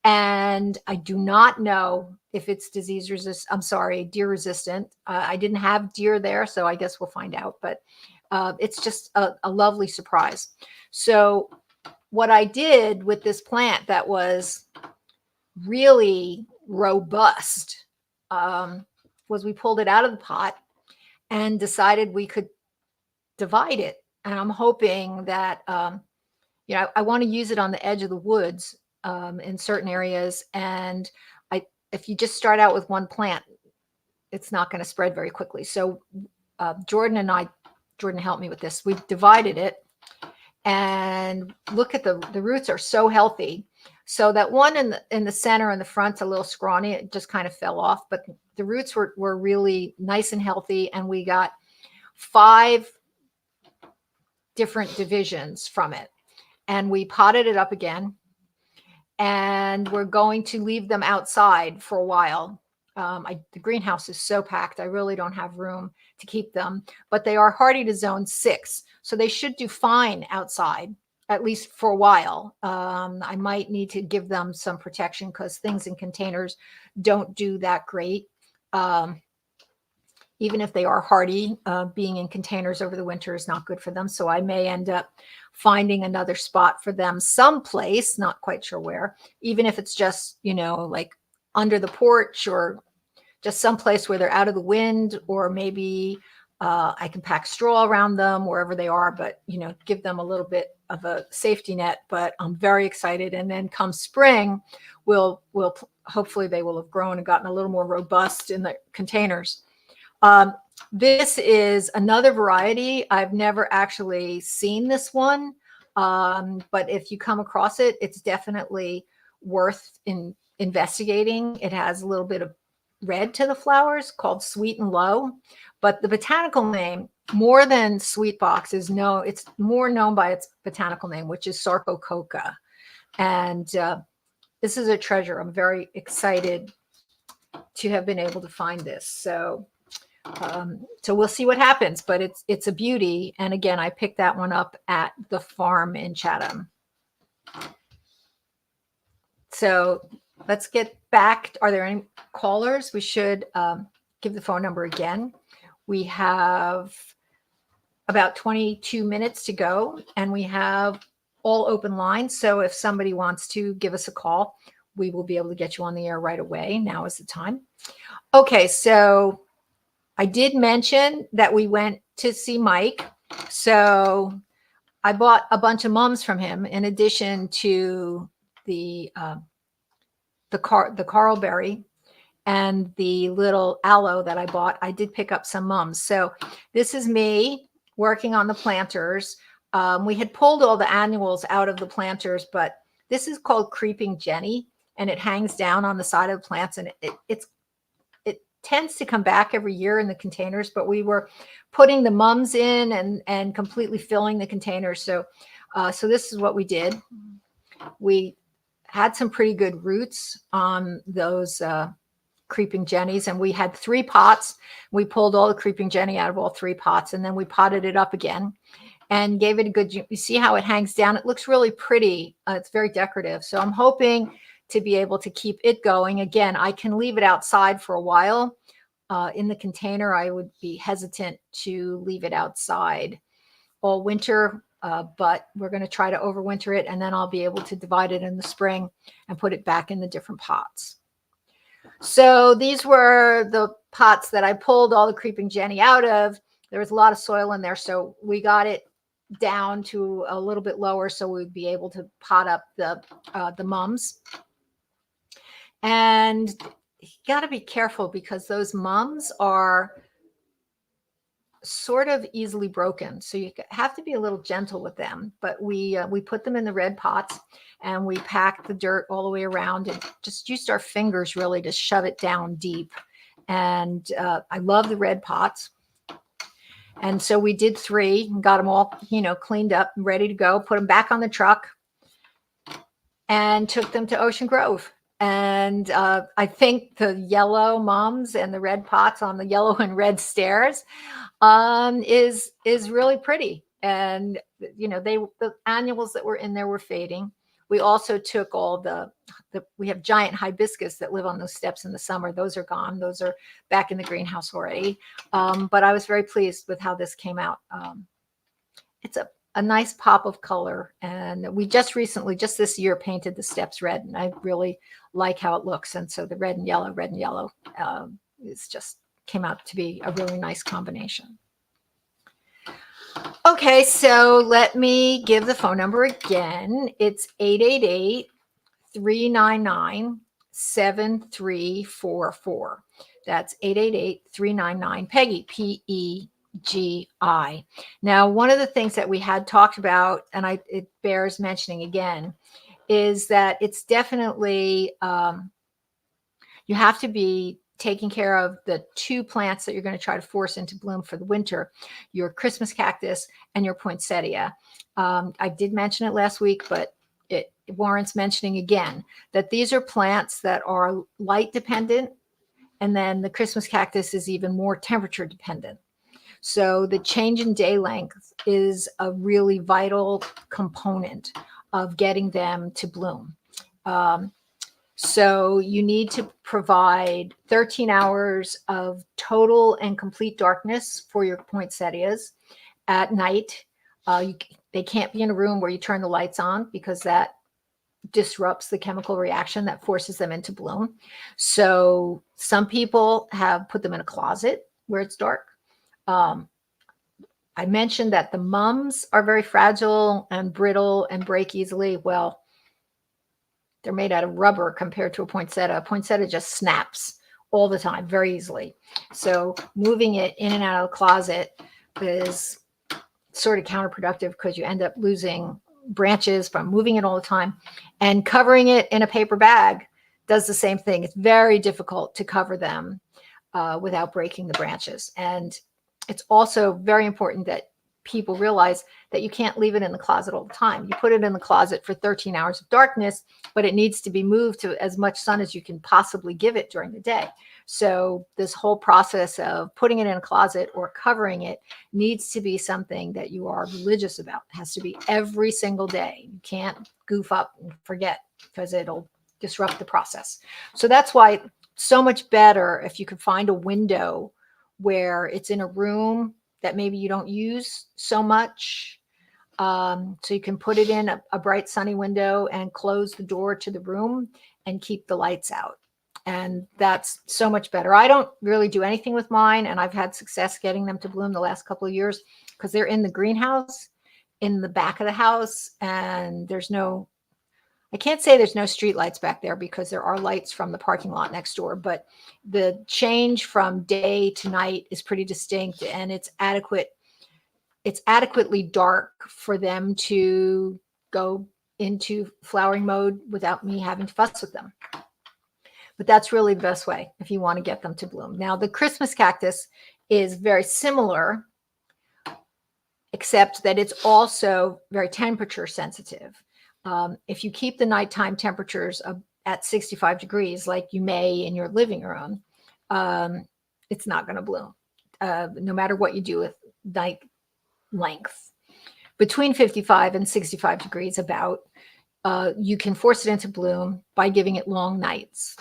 And I do not know if it's disease resistant. I'm sorry, deer resistant. I didn't have deer there, so I guess we'll find out. But it's just a lovely surprise. So what I did with this plant that was really robust was we pulled it out of the pot and decided we could divide it. And I'm hoping that, I want to use it on the edge of the woods in certain areas. And if you just start out with one plant, it's not going to spread very quickly. So Jordan helped me with this. We divided it, and look at the roots are so healthy. So that one in the center and the front's a little scrawny. It just kind of fell off, but the roots were really nice and healthy. And we got 5 different divisions from it. And we potted it up again. And we're going to leave them outside for a while. The greenhouse is so packed, I really don't have room to keep them. But they are hardy to zone 6. So they should do fine outside, at least for a while. I might need to give them some protection because things in containers don't do that great. Even if they are hardy, being in containers over the winter is not good for them. So I may end up finding another spot for them someplace, not quite sure where, even if it's just, like under the porch or just someplace where they're out of the wind, or maybe I can pack straw around them wherever they are, but, give them a little bit of a safety net. But I'm very excited. And then come spring, we'll hopefully they will have grown and gotten a little more robust in the containers. This is another variety. I've never actually seen this one, but if you come across it, it's definitely worth investigating. It has a little bit of red to the flowers, called Sweet and Low, but the botanical name, more than Sweet Box, it's more known by its botanical name, which is Sarcococa. And this is a treasure. I'm very excited to have been able to find this. So we'll see what happens, but it's a beauty. And again, I picked that one up at the farm in Chatham. So let's get back. Are there any callers? We should give the phone number again. We have about 22 minutes to go, and we have all open lines. So if somebody wants to give us a call, we will be able to get you on the air right away. Now is the time. Okay, so I did mention that we went to see Mike. So I bought a bunch of mums from him in addition to the Carlberry and the little aloe that I bought. I did pick up some mums. So this is me working on the planters. We had pulled all the annuals out of the planters, but this is called Creeping Jenny, and it hangs down on the side of the plants, and it tends to come back every year in the containers, but we were putting the mums in and completely filling the containers. So this is what we did. We had some pretty good roots on those Creeping Jennies, and we had 3 pots. We pulled all the Creeping Jenny out of all 3 pots, and then we potted it up again and gave it a good, you see how it hangs down? It looks really pretty. It's very decorative. So I'm hoping to be able to keep it going. Again, I can leave it outside for a while. In the container, I would be hesitant to leave it outside all winter, but we're going to try to overwinter it, and then I'll be able to divide it in the spring and put it back in the different pots. So these were the pots that I pulled all the Creeping Jenny out of. There was a lot of soil in there, so we got it down to a little bit lower so we'd be able to pot up the mums. And you got to be careful because those mums are sort of easily broken, so you have to be a little gentle with them. But we put them in the red pots, and we packed the dirt all the way around, and just used our fingers really to shove it down deep. And I love the red pots. And so we did 3, and got them all, cleaned up and ready to go. Put them back on the truck, and took them to Ocean Grove. And I think the yellow mums and the red pots on the yellow and red stairs is really pretty. And the annuals that were in there were fading. We also took all we have giant hibiscus that live on those steps in the summer. Those are gone. Those are back in the greenhouse already. But I was very pleased with how this came out. It's a nice pop of color. And we just this year, painted the steps red, and I really like how it looks. And so the red and yellow is just came out to be a really nice combination. Okay, so let me give the phone number again. It's 888-399-7344. That's 888-399-PEGI, PEGI. Now, one of the things that we had talked about, and it bears mentioning again, is that it's definitely, you have to be taking care of the 2 plants that you're going to try to force into bloom for the winter, your Christmas cactus and your poinsettia. I did mention it last week, but it warrants mentioning again that these are plants that are light dependent, and then the Christmas cactus is even more temperature dependent. So the change in day length is a really vital component of getting them to bloom. So you need to provide 13 hours of total and complete darkness for your poinsettias at night. They can't be in a room where you turn the lights on, because that disrupts the chemical reaction that forces them into bloom. So some people have put them in a closet where it's dark. I mentioned that the mums are very fragile and brittle and break easily. Well, they're made out of rubber compared to a poinsettia. A poinsettia just snaps all the time, very easily. So moving it in and out of the closet is sort of counterproductive, because you end up losing branches from moving it all the time. And covering it in a paper bag does the same thing. It's very difficult to cover them without breaking the branches. And it's also very important that people realize that you can't leave it in the closet all the time. You put it in the closet for 13 hours of darkness, but it needs to be moved to as much sun as you can possibly give it during the day. So this whole process of putting it in a closet or covering it needs to be something that you are religious about. It has to be every single day. You can't goof up and forget, because it'll disrupt the process. So that's why it's so much better if you could find a window where it's in a room that maybe you don't use so much. So you can put it in a bright sunny window and close the door to the room and keep the lights out. And that's so much better. I don't really do anything with mine, and I've had success getting them to bloom the last couple of years, because they're in the greenhouse in the back of the house, and I can't say there's no street lights back there, because there are lights from the parking lot next door, but the change from day to night is pretty distinct, and it's adequate. It's adequately dark for them to go into flowering mode without me having to fuss with them. But that's really the best way if you want to get them to bloom. Now, the Christmas cactus is very similar, except that it's also very temperature sensitive. If you keep the nighttime temperatures at 65 degrees, like you may in your living room, it's not going to bloom, no matter what you do with night length. Between 55 and 65 degrees about, you can force it into bloom by giving it long nights.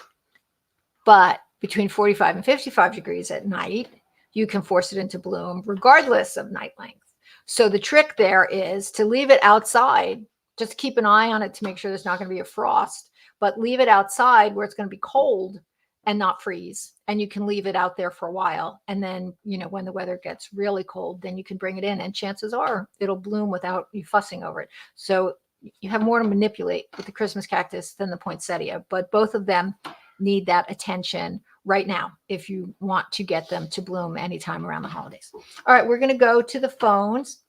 But between 45 and 55 degrees at night, you can force it into bloom regardless of night length. So the trick there is to leave it outside. Just keep an eye on it to make sure there's not going to be a frost, but leave it outside where it's going to be cold and not freeze. And you can leave it out there for a while. And then, when the weather gets really cold, then you can bring it in, and chances are it'll bloom without you fussing over it. So you have more to manipulate with the Christmas cactus than the poinsettia, but both of them need that attention right now if you want to get them to bloom anytime around the holidays. All right, we're going to go to the phones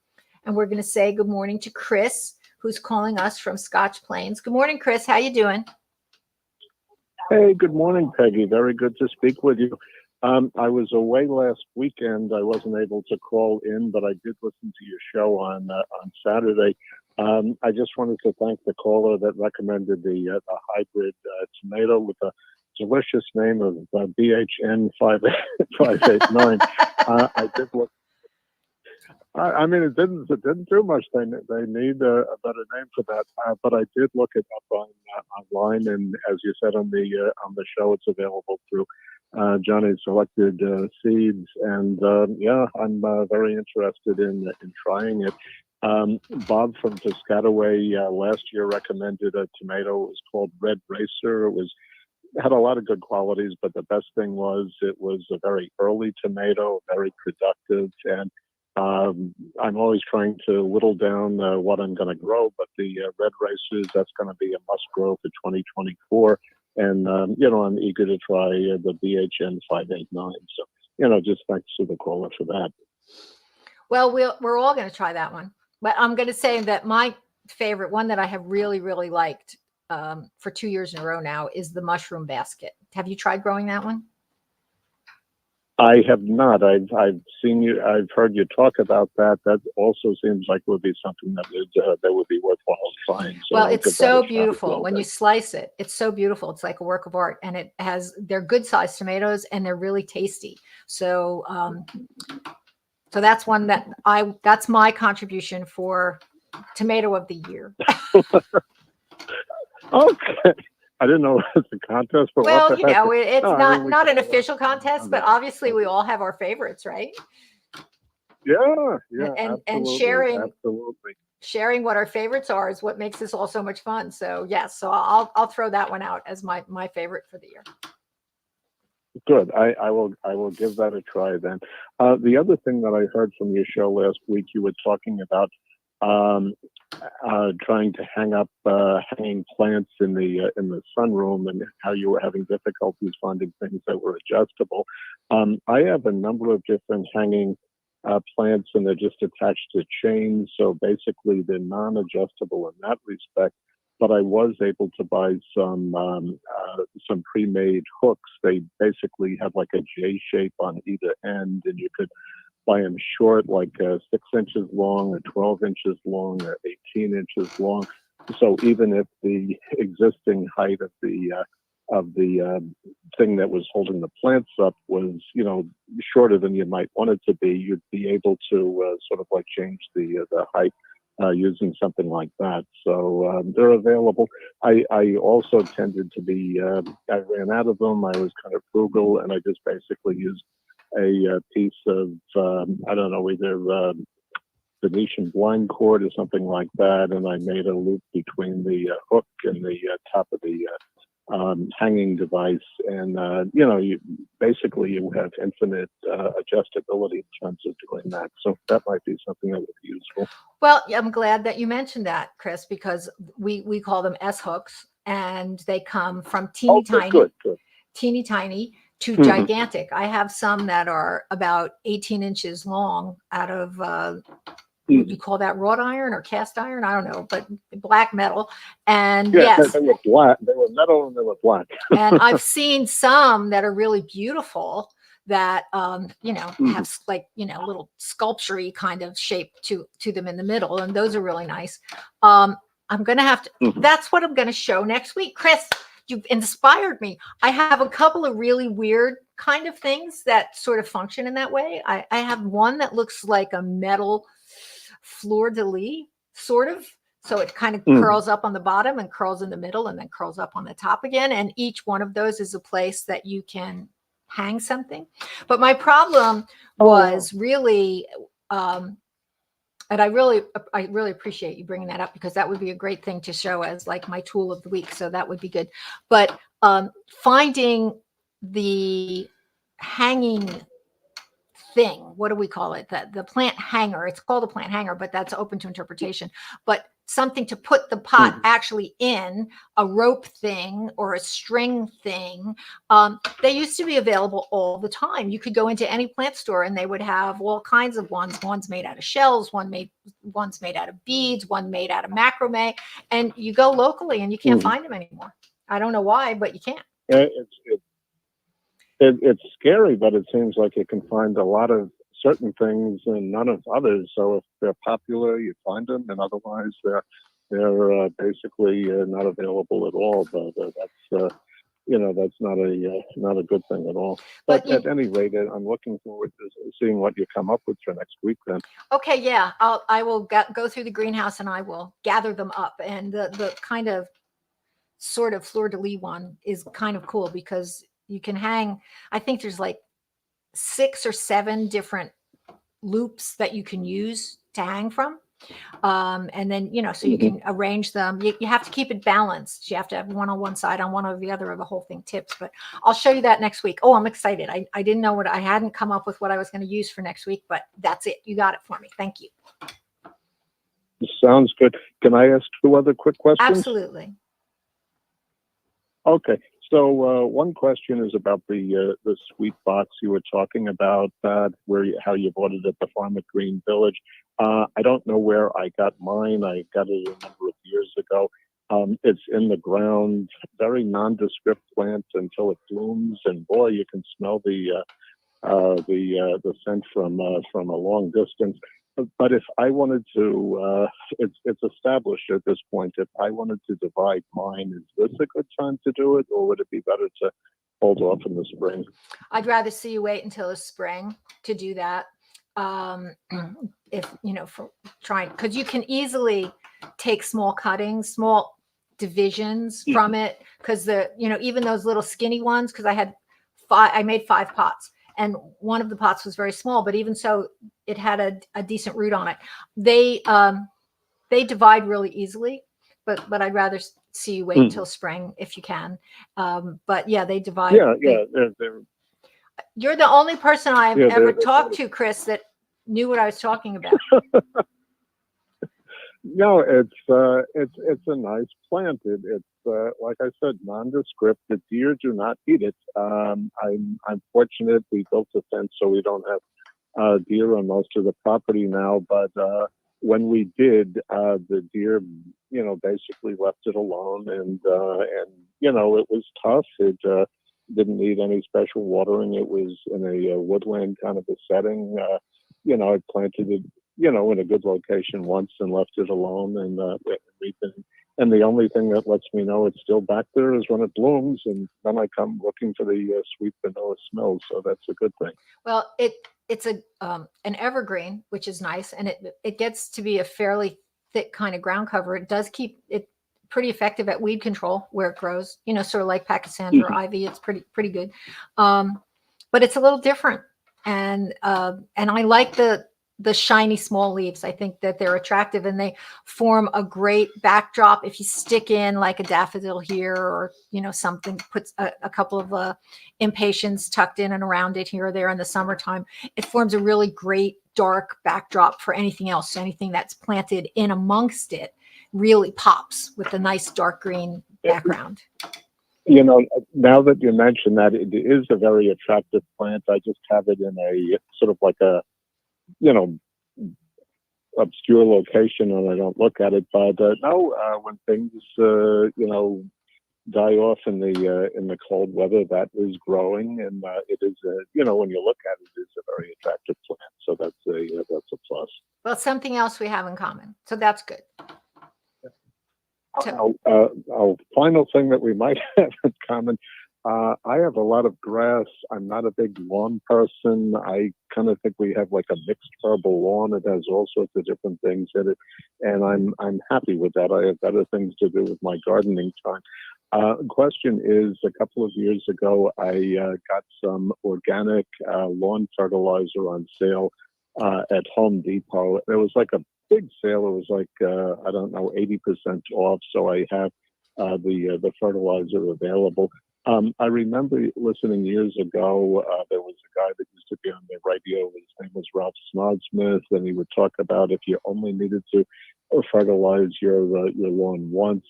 and we're going to say good morning to Chris, who's calling us from Scotch Plains. Good morning, Chris. How you doing? Hey, good morning, Peggy. Very good to speak with you. I was away last weekend. I wasn't able to call in, but I did listen to your show on Saturday. I just wanted to thank the caller that recommended the hybrid tomato with a delicious name of BHN 589. I did look. I mean, it didn't do much. They need a better name for that. But I did look it up online, and as you said on the show, it's available through Johnny's Selected Seeds. And yeah, I'm very interested in trying it. Bob from Piscataway last year recommended a tomato. It was called Red Racer. Had a lot of good qualities, but the best thing was it was a very early tomato, very productive, and I'm always trying to whittle down what I'm going to grow, but the Red Racers, that's going to be a must grow for 2024. And, I'm eager to try the BHN 589. So, just thanks to the caller for that. Well, we're all going to try that one. But I'm going to say that my favorite one that I have really, really liked for 2 years in a row now is the mushroom basket. Have you tried growing that one? I have not. I've heard you talk about that. That also seems like would be something that would be worthwhile trying. So well, it's so beautiful when you slice it. It's so beautiful. It's like a work of art, and they're good sized tomatoes and they're really tasty. So, so that's one that's my contribution for tomato of the year. Okay. I didn't know it was a contest, but well, it's not an official contest, but obviously we all have our favorites, right? Yeah, and sharing what our favorites are is what makes this all so much fun. So yes, so I'll throw that one out as my favorite for the year. Good. I will give that a try then. The other thing that I heard from your show last week, you were talking about trying to hang up hanging plants in the sunroom, and how you were having difficulties finding things that were adjustable. I have a number of different hanging plants, and they're just attached to chains, so basically they're non-adjustable in that respect. But I was able to buy some pre-made hooks. They basically have like a J shape on either end, and you could buy them short, like 6 inches long, or 12 inches long, or 18 inches long. So even if the existing height of the thing that was holding the plants up was, shorter than you might want it to be, you'd be able to sort of like change the height using something like that. So they're available. I also tended to be, I ran out of them. I was kind of frugal, and I just basically used a piece of, I don't know, either Venetian blind cord or something like that, and I made a loop between the hook and the top of the hanging device, and you have infinite adjustability in terms of doing that. So that might be something that would be useful. Well, I'm glad that you mentioned that, Chris, because we call them S hooks, and they come from teeny tiny to gigantic. I have some that are about 18 inches long out of would you call that wrought iron or cast iron? I don't know, but black metal. And yes, they were black. They were metal and they were black. And I've seen some that are really beautiful that have like little sculpture-y kind of shape to them in the middle, and those are really nice. I'm gonna have to. That's what I'm gonna show next week, Chris. You've inspired me. I have a couple of really weird kind of things that sort of function in that way. I have one that looks like a metal fleur-de-lis, sort of. So it kind of curls up on the bottom and curls in the middle and then curls up on the top again. And each one of those is a place that you can hang something. But my problem was really, and I really appreciate you bringing that up, because that would be a great thing to show as like my tool of the week. So that would be good. But finding the hanging thing. What do we call it? The plant hanger. It's called a plant hanger, but that's open to interpretation. But something to put the pot actually in, a rope thing or a string thing. They used to be available all the time. You could go into any plant store and they would have all kinds of ones. One's made out of shells, one's made out of beads, one made out of macrame. And you go locally and you can't find them anymore. I don't know why, but you can't. It's scary, but it seems like you can find a lot of certain things and none of others. So if they're popular, you find them, and otherwise they're basically not available at all. But that's that's not a good thing at all. But at any rate, I'm looking forward to seeing what you come up with for next week. Then. Okay, yeah, I will go through the greenhouse and I will gather them up. And the kind of sort of fleur-de-lis one is kind of cool because you can hang. I think there's like 6 or 7 different loops that you can use to hang from. And then, so you can arrange them. You have to keep it balanced. You have to have one on one side, on one or the other, or the whole thing tips. But I'll show you that next week. Oh, I'm excited. I didn't know I hadn't come up with what I was going to use for next week, but that's it. You got it for me. Thank you. Sounds good. Can I ask 2 other quick questions? Absolutely. Okay. So one question is about the sweet box you were talking about, how you bought it at the farm at Green Village. I don't know where I got mine. I got it a number of years ago. It's in the ground, very nondescript plant until it blooms, and boy, you can smell the scent from a long distance. But if I wanted to, it's established at this point. If I wanted to divide mine, is this a good time to do it, or would it be better to hold off in the spring? I'd rather see you wait until the spring to do that. If for trying, because you can easily take small cuttings, small divisions from it, because even those little skinny ones, because I made 5 pots. And one of the pots was very small, but even so, it had a decent root on it. They divide really easily, but I'd rather see you wait until spring if you can. But yeah, they divide. Yeah. You're the only person I've ever talked to, Chris, that knew what I was talking about. No, it's a nice plant. It's like I said, nondescript. The deer do not eat it. I'm fortunate. We built a fence so we don't have deer on most of the property now. But when we did, the deer, basically left it alone, and it was tough. It didn't need any special watering. It was in a woodland kind of a setting. I planted it, in a good location once and left it alone. And and the only thing that lets me know it's still back there is when it blooms, and then I come looking for the sweet vanilla smell. So that's a good thing. Well, it's an evergreen, which is nice, and it gets to be a fairly thick kind of ground cover. It does keep it pretty effective at weed control where it grows. Sort of like pachysandra or ivy. It's pretty good, but it's a little different, and I like the shiny small leaves. I think that they're attractive and they form a great backdrop. If you stick in like a daffodil here or, something, puts a couple of impatiens tucked in and around it here or there in the summertime, it forms a really great dark backdrop for anything else. Anything that's planted in amongst it really pops with a nice dark green background. Now that you mention that, it is a very attractive plant. I just have it in a sort of like a, obscure location, and I don't look at it. But when things die off in the cold weather, that is growing, and it is when you look at it, it's a very attractive plant. So that's a plus. Well, it's something else we have in common, so that's good. Final thing that we might have in common. I have a lot of grass. I'm not a big lawn person. I kind of think we have like a mixed herbal lawn. It has all sorts of different things in it, and I'm happy with that. I have better things to do with my gardening time. Question is, a couple of years ago, I got some organic lawn fertilizer on sale at Home Depot. It was like a big sale. It was like 80% off. So I have the fertilizer available. I remember listening years ago. There was a guy that used to be on the radio. His name was Ralph Snodsmith, and he would talk about if you only needed to fertilize your lawn once,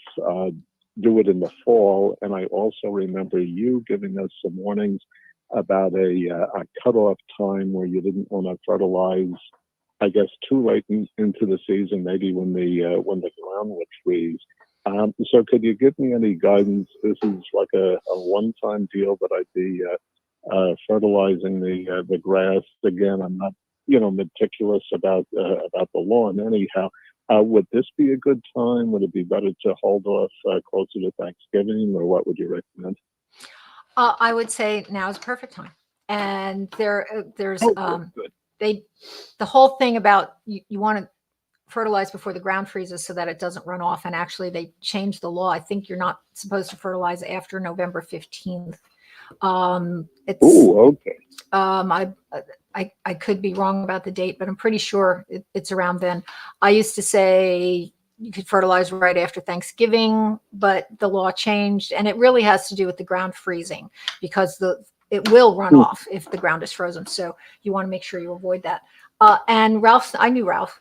do it in the fall. And I also remember you giving us some warnings about a cutoff time where you didn't want to fertilize, I guess, too late into the season, maybe when the ground would freeze. So could you give me any guidance? This is like a one-time deal that I'd be fertilizing the grass. Again, I'm not, meticulous about the lawn anyhow. Would this be a good time? Would it be better to hold off closer to Thanksgiving, or what would you recommend? I would say now is a perfect time. And there's Good. the whole thing about you want to fertilize before the ground freezes so that it doesn't run off. And actually, they changed the law. I think you're not supposed to fertilize after November 15th. It's okay. I could be wrong about the date, but I'm pretty sure it's around then. I used to say you could fertilize right after Thanksgiving, but the law changed, and it really has to do with the ground freezing, because it will run off if the ground is frozen. So you want to make sure you avoid that. And Ralph, I knew Ralph.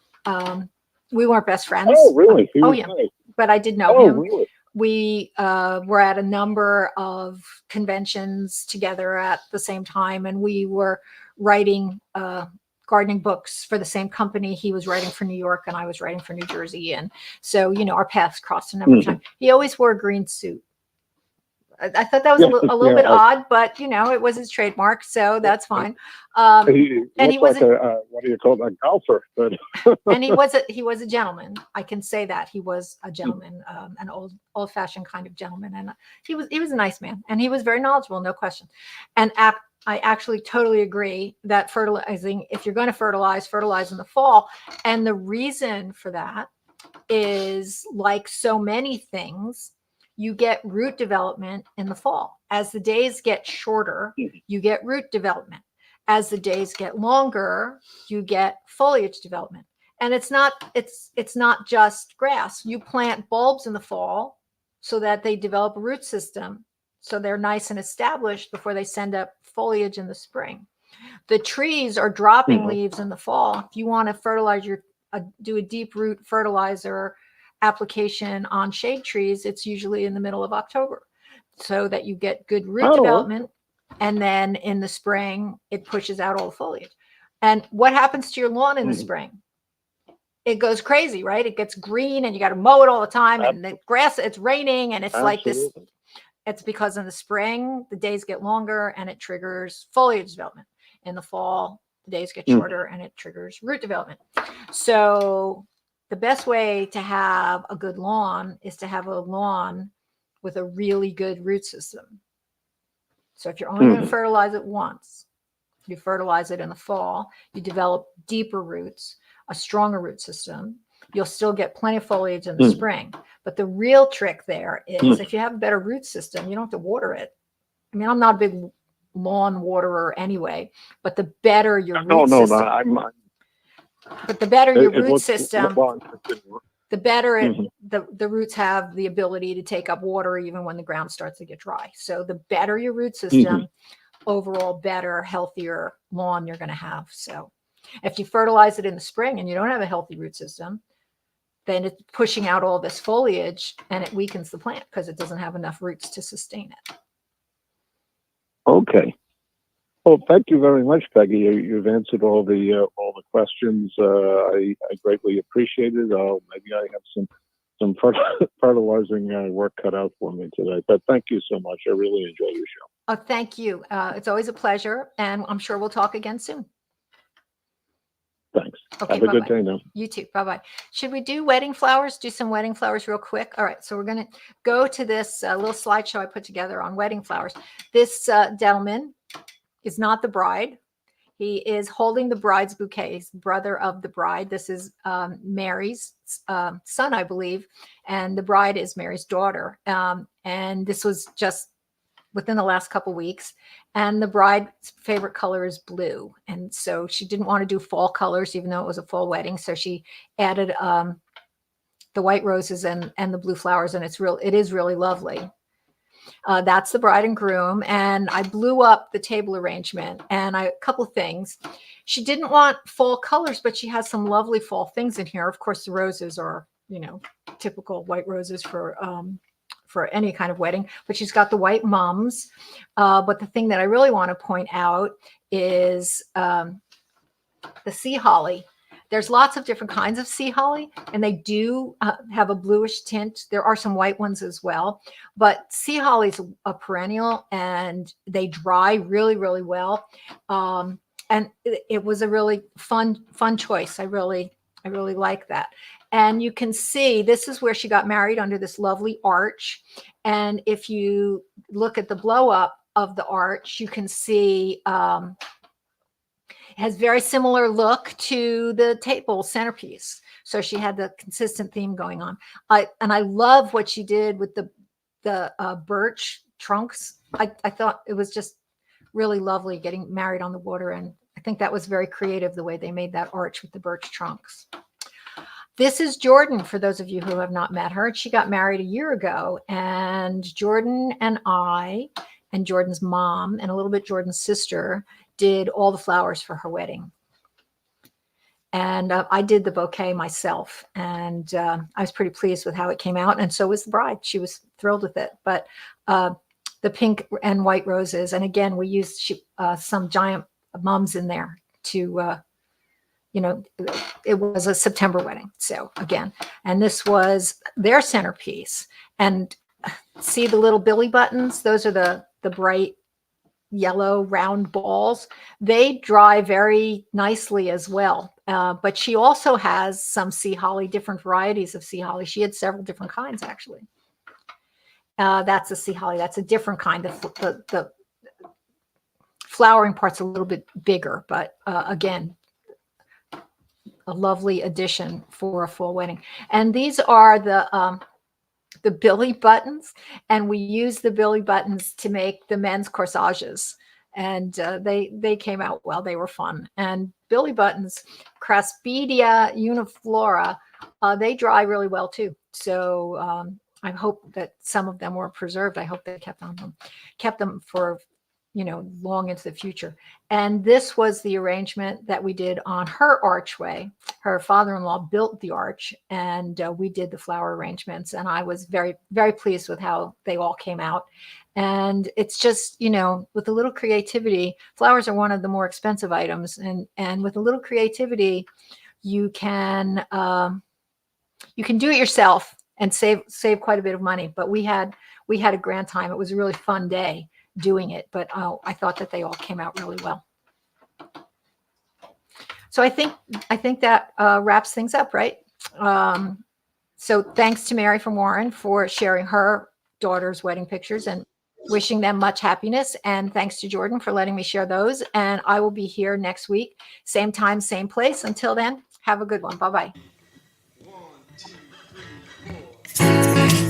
We weren't best friends. Oh, really? Oh, yeah. Nice. But I did know him. Really? We were at a number of conventions together at the same time, and we were writing gardening books for the same company. He was writing for New York, and I was writing for New Jersey. And so, our paths crossed a number of times. He always wore a green suit. I thought that was a little bit odd, but it was his trademark, so that's fine. And he was like what do you call it, a golfer? But and he was a gentleman. I can say that he was a gentleman, an old-fashioned kind of gentleman, and he was a nice man, and he was very knowledgeable, no question. And I actually totally agree that fertilizing, if you're going to fertilize in the fall, and the reason for that is, like so many things, you get root development in the fall. As the days get shorter, you get root development. As the days get longer, you get foliage development. And it's not just grass. You plant bulbs in the fall so that they develop a root system, so they're nice and established before they send up foliage in the spring. The trees are dropping leaves in the fall. If you want to fertilize do a deep root fertilizer application on shade trees, it's usually in the middle of October, so that you get good root development. And then in the spring, it pushes out all the foliage. And what happens to your lawn in the spring? It goes crazy, right? It gets green, and you got to mow it all the time. And the grass, it's raining, and it's like this. It's because in the spring, the days get longer, and it triggers foliage development. In the fall, the days get shorter, and it triggers root development. So the best way to have a good lawn is to have a lawn with a really good root system. So if you're only going to fertilize it once, you fertilize it in the fall, you develop deeper roots, a stronger root system. You'll still get plenty of foliage in the spring. But the real trick there is if you have a better root system, you don't have to water it. I mean, I'm not a big lawn waterer anyway, but the better your root system. But the better your root system, the better the roots have the ability to take up water even when the ground starts to get dry. So the better your root system, overall better, healthier lawn you're going to have. So if you fertilize it in the spring and you don't have a healthy root system, then it's pushing out all this foliage, and it weakens the plant because it doesn't have enough roots to sustain it. Okay. Well, thank you very much, Peggy. You've answered all the questions. I greatly appreciate it. Maybe I have some fertilizing work cut out for me today. But thank you so much. I really enjoy your show. Oh, thank you. It's always a pleasure, and I'm sure we'll talk again soon. Thanks. Okay, have a good day now. You too. Bye-bye. Should we do wedding flowers? Do some wedding flowers real quick. All right. So we're going to go to this little slideshow I put together on wedding flowers. This gentleman is not the bride. He is holding the bride's bouquet. He's the brother of the bride. This is Mary's son, I believe. And the bride is Mary's daughter. And this was just within the last couple weeks. And the bride's favorite color is blue. And so she didn't want to do fall colors, even though it was a fall wedding. So she added the white roses and the blue flowers. And it is really lovely. That's the bride and groom. And I blew up the table arrangement and a couple of things. She didn't want fall colors, but she has some lovely fall things in here. Of course, the roses are, typical white roses for any kind of wedding, but she's got the white mums. But the thing that I really want to point out is the sea holly. There's lots of different kinds of sea holly, and they do have a bluish tint. There are some white ones as well, but sea holly is a perennial, and they dry really, really well. And it was a really fun choice. I really like that. And you can see this is where she got married, under this lovely arch. And if you look at the blow up of the arch, you can see it has very similar look to the table centerpiece. So she had the consistent theme going on. And I love what she did with the birch trunks. I thought it was just really lovely getting married on the water. And I think that was very creative, the way they made that arch with the birch trunks. This is Jordan, for those of you who have not met her. She got married a year ago, and Jordan and I and Jordan's mom and a little bit Jordan's sister did all the flowers for her wedding. And I did the bouquet myself, and I was pretty pleased with how it came out. And so was the bride. She was thrilled with it. But the pink and white roses, and again, we used some giant mums in there to, it was a September wedding. So again, and this was their centerpiece. And see the little billy buttons? Those are the bright yellow round balls. They dry very nicely as well. But she also has some sea holly, different varieties of sea holly. She had several different kinds, actually. That's a sea holly. That's a different kind. The flowering part's a little bit bigger, but again, a lovely addition for a full wedding. And these are the billy buttons, and we use the billy buttons to make the men's corsages, and they came out well. They were fun. And billy buttons, Craspedia uniflora, they dry really well too. So I hope that some of them were preserved. I hope they kept them for long into the future. And this was the arrangement that we did on her archway. Her father-in-law built the arch, and we did the flower arrangements. And I was very, very pleased with how they all came out. And it's just, with a little creativity, flowers are one of the more expensive items. And with a little creativity, you can do it yourself and save quite a bit of money. But we had a grand time. It was a really fun day doing it, but I thought that they all came out really well. So I think that wraps things up, right? So thanks to Mary from Warren for sharing her daughter's wedding pictures and wishing them much happiness. And thanks to Jordan for letting me share those. And I will be here next week, same time, same place. Until then, have a good one. Bye-bye. 1, 2, 3, 4.